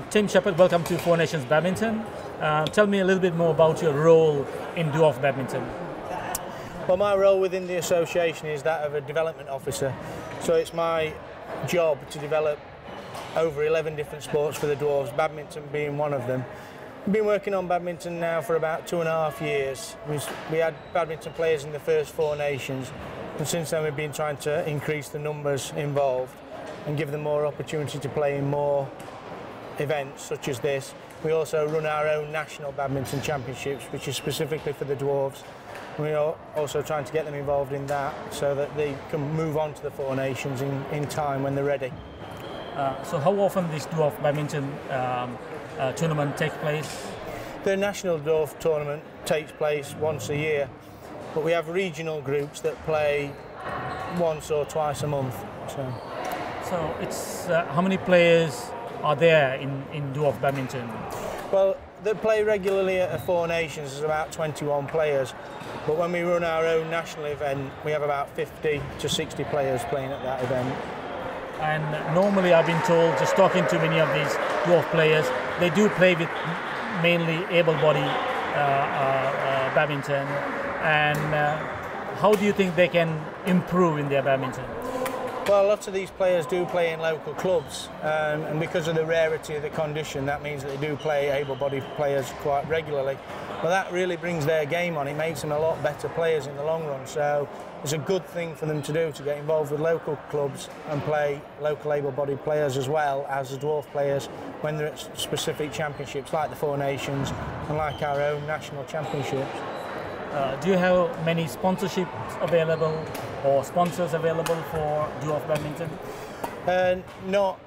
Tim Shephard, welcome to Four Nations Badminton. Tell me a little bit more about your role in Dwarf Badminton. Well, my role within the association is that of a development officer. So it's my job to develop over 11 different sports for the Dwarves, badminton being one of them. We've been working on badminton now for about 2.5 years. We had badminton players in the first Four Nations, and since then we've been trying to increase the numbers involved and give them more opportunity to play in more events such as this. We also run our own national badminton championships, which is specifically for the Dwarves. We are also trying to get them involved in that so that they can move on to the Four Nations in time when they're ready. So how often this Dwarf Badminton tournament takes place? The national Dwarf tournament takes place once a year, but we have regional groups that play once or twice a month. So it's how many players are there in Dwarf Badminton? Well, they play regularly at the Four Nations. There's about 21 players, but when we run our own national event, we have about 50 to 60 players playing at that event. And normally I've been told, just talking to many of these Dwarf players, they do play with mainly able-bodied badminton. And how do you think they can improve in their badminton? Well, lots of these players do play in local clubs, and because of the rarity of the condition, that means that they do play able-bodied players quite regularly. But that really brings their game on. It makes them a lot better players in the long run. So it's a good thing for them to do, to get involved with local clubs and play local able-bodied players as well as the Dwarf players when they're at specific championships like the Four Nations and like our own national championships. Do you have many sponsorships available or sponsors available for Dwarf Badminton? Not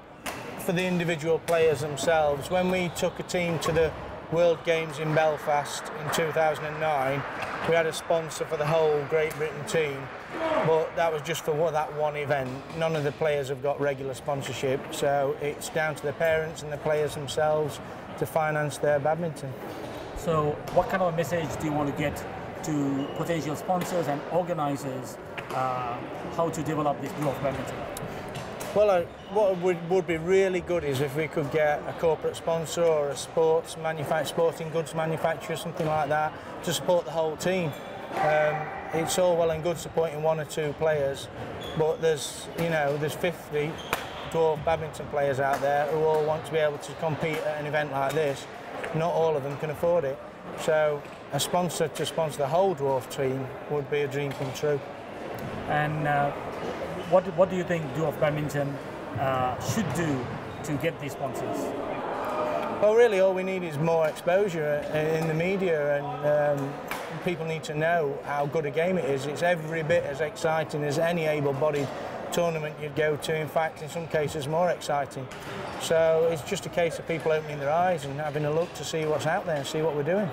for the individual players themselves. When we took a team to the World Games in Belfast in 2009, we had a sponsor for the whole Great Britain team, but that was just for that one event. None of the players have got regular sponsorship, so it's down to the parents and the players themselves to finance their badminton. So what kind of a message do you want to get to potential sponsors and organisers how to develop this Dwarf Badminton? Well, what would be really good is if we could get a corporate sponsor or a sporting goods manufacturer, something like that, to support the whole team. It's all well and good supporting one or two players, but there's 50 Dwarf badminton players out there who all want to be able to compete at an event like this. Not all of them can afford it. So a sponsor to sponsor the whole Dwarf team would be a dream come true. And what do you think Dwarf Badminton should do to get these sponsors? Well, really all we need is more exposure in the media, and people need to know how good a game it is. It's every bit as exciting as any able-bodied tournament you'd go to. In fact, in some cases more exciting. So it's just a case of people opening their eyes and having a look to see what's out there and see what we're doing.